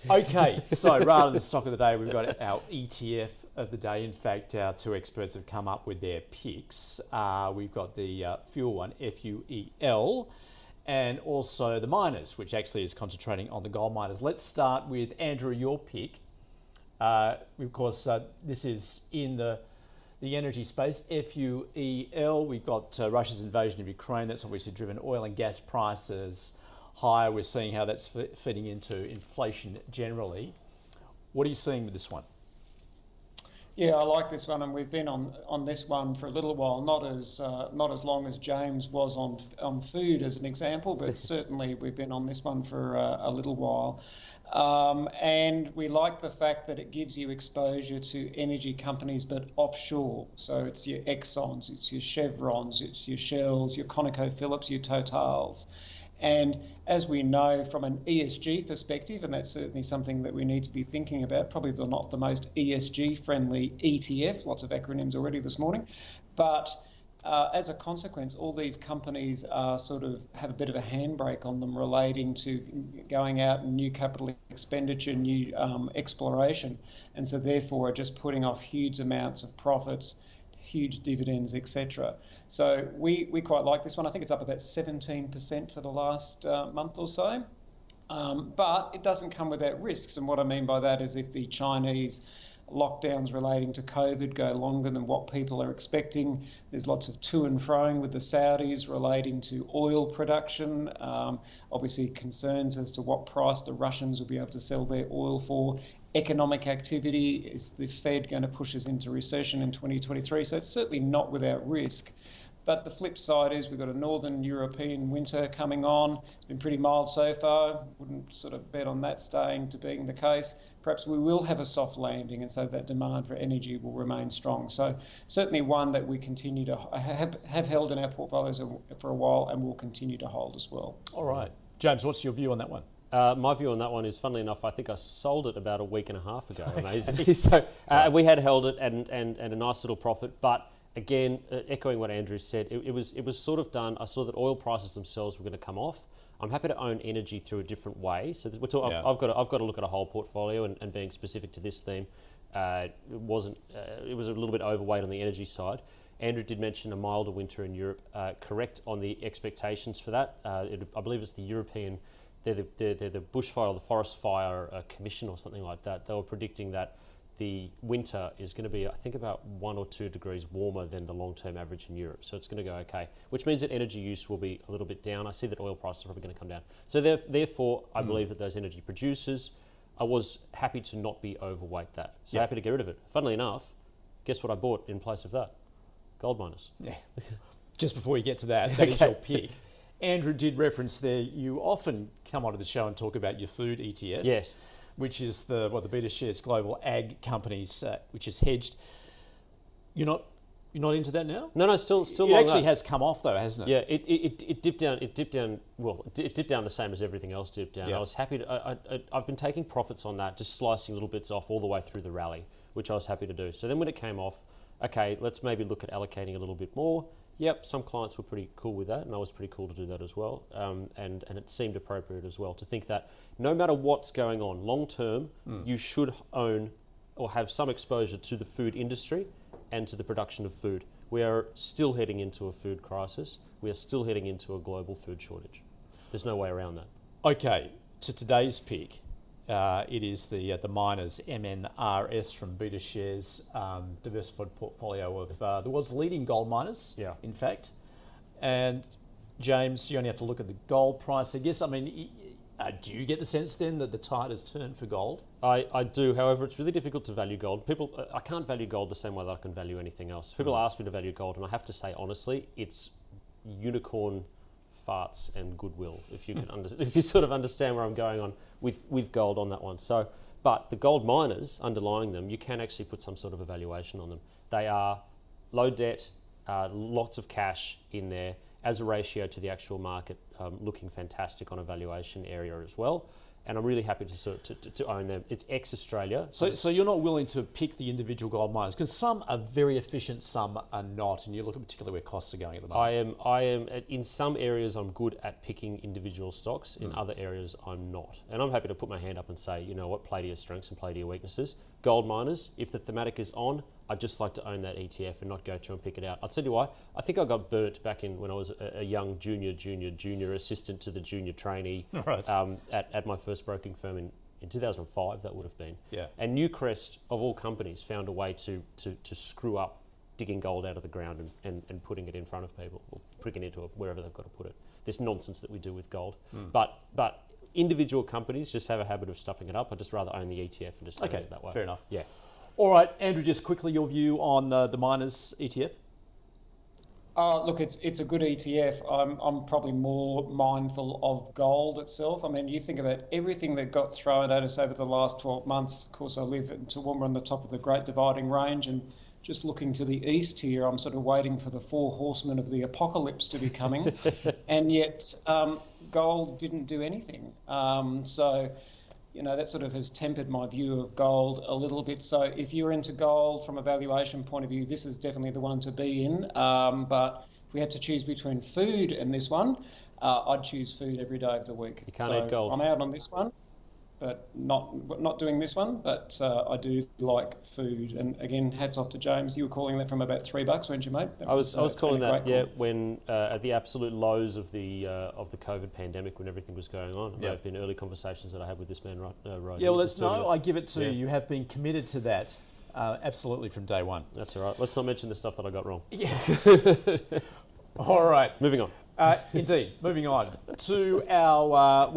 Okay, so rather than stock of the day, we've got our ETF of the day. In fact, our two experts have come up with their picks. We've got the fuel one, FUEL, and also the miners, which actually is concentrating on the gold miners. Let's start with Andrew, your pick. Of course, this is in the energy space, FUEL. We've got Russia's invasion of Ukraine. That's obviously driven oil and gas prices higher. We're seeing how that's feeding into inflation generally. What are you seeing with this one? Yeah, I like this one, and we've been on this one for a little while. Not as long as James was on food, as an example, but certainly we've been on this one for a little while. And we like the fact that it gives you exposure to energy companies, but offshore. So it's your Exxons, it's your Chevrons, it's your Shells, your ConocoPhillips, your Totals. And as we know from an ESG perspective, and that's certainly something that we need to be thinking about, probably not the most ESG friendly ETF, lots of acronyms already this morning, but as a consequence, all these companies are sort of have a bit of a handbrake on them relating to going out and new capital expenditure, new exploration, and so therefore are just putting off huge amounts of profits, huge dividends, etc. So we quite like this one. I think it's up about 17% for the last month or so. But it doesn't come without risks. And what I mean by that is if the Chinese lockdowns relating to COVID go longer than what people are expecting, there's lots of to and froing with the Saudis relating to oil production. Obviously concerns as to what price the Russians will be able to sell their oil for. Economic activity, is the Fed going to push us into recession in 2023? So it's certainly not without risk. But the flip side is we've got a Northern European winter coming on. It's been pretty mild so far. Wouldn't sort of bet on that staying to being the case. Perhaps we will have a soft landing, and so that demand for energy will remain strong. So certainly one that we continue to have held in our portfolios for a while and will continue to hold as well. All right. James, what's your view on that one? My view on that one is, funnily enough, I think I sold it about a week and a half ago, amazingly. So we had held it and a nice little profit, but again, echoing what Andrew said, it was sort of done. I saw that oil prices themselves were going to come off. I'm happy to own energy through a different way. So I've got to look at a whole portfolio, and being specific to this theme, it was a little bit overweight on the energy side. Andrew did mention a milder winter in Europe. Correct on the expectations for that. I believe it's the European. They're the bushfire or the forest fire commission or something like that. They were predicting that the winter is going to be, I think, about 1 or 2 degrees warmer than the long-term average in Europe. So it's going to go okay, which means that energy use will be a little bit down. I see that oil prices are probably going to come down. So therefore, I believe that those energy producers, I was happy to not be overweight that. So happy to get rid of it. Funnily enough, guess what I bought in place of that? Gold miners. Yeah. Just before you get to that, that is your pick. Andrew did reference there, you often come onto the show and talk about your food ETF. Yes. Which is the BetaShares Global Ag Companies, which is hedged. You're not into that now? No, still. It actually has come off though, hasn't it? Yeah, it dipped down. It dipped down. Well, it dipped down the same as everything else dipped down. Yeah. I was happy to. I've been taking profits on that, just slicing little bits off all the way through the rally, which I was happy to do. So then when it came off, okay, let's maybe look at allocating a little bit more. Yep, some clients were pretty cool with that, and I was pretty cool to do that as well. And it seemed appropriate as well to think that no matter what's going on, long term, you should own or have some exposure to the food industry and to the production of food. We are still heading into a food crisis. We are still heading into a global food shortage. There's no way around that. Okay, to today's pick, it is the miners MNRS from BetaShares, diversified portfolio of the world's leading gold miners. Yeah. In fact, and James, you only have to look at the gold price. I guess. I mean, do you get the sense then that the tide has turned for gold? I do. However, it's really difficult to value gold. I can't value gold the same way that I can value anything else. People ask me to value gold, and I have to say honestly, it's unicorn farts and goodwill, if you can if you sort of understand where I'm going on with gold on that one. So, but the gold miners underlying them, you can actually put some sort of evaluation on them. They are low debt, lots of cash in there as a ratio to the actual market, looking fantastic on a valuation area as well. and I'm really happy to own them. It's ex-Australia. So you're not willing to pick the individual gold miners, because some are very efficient, some are not, and you look at particularly where costs are going at the moment. I am in some areas I'm good at picking individual stocks. In other areas I'm not, and I'm happy to put my hand up and say, you know what, play to your strengths and play to your weaknesses. Gold miners, if the thematic is on, I'd just like to own that ETF and not go through and pick it out. I'll tell you why. I think I got burnt back in when I was a young junior assistant to the junior trainee Right. at my first broking firm in 2005. That would have been. Yeah. And Newcrest, of all companies, found a way to screw up digging gold out of the ground and putting it in front of people, or putting it into wherever they've got to put it. This nonsense that we do with gold. But individual companies just have a habit of stuffing it up. I'd just rather own the ETF and just own it that way. Fair enough. Yeah. All right, Andrew, just quickly your view on the miners ETF. Look, it's a good ETF. I'm probably more mindful of gold itself. I mean, you think about everything that got thrown at us over the last 12 months. Of course, I live in Toowoomba on the top of the Great Dividing Range, and just looking to the east here, I'm sort of waiting for the 4 horsemen of the apocalypse to be coming, and yet gold didn't do anything. So, you know, that sort of has tempered my view of gold a little bit. So if you're into gold from a valuation point of view, this is definitely the one to be in. But if we had to choose between food and this one, I'd choose food every day of the week. You can't eat gold. I'm out on this one, but not doing this one. But I do like food. And again, hats off to James. You were calling that from about $3, weren't you, mate? I was calling that, yeah, when at the absolute lows of the COVID pandemic, when everything was going on. There have been early conversations that I had with this man, right? Yeah, well, I give it to you. You have been committed to that absolutely from day one. That's all right. Let's not mention the stuff that I got wrong. Yeah. All right. Moving on. Indeed. Moving on to our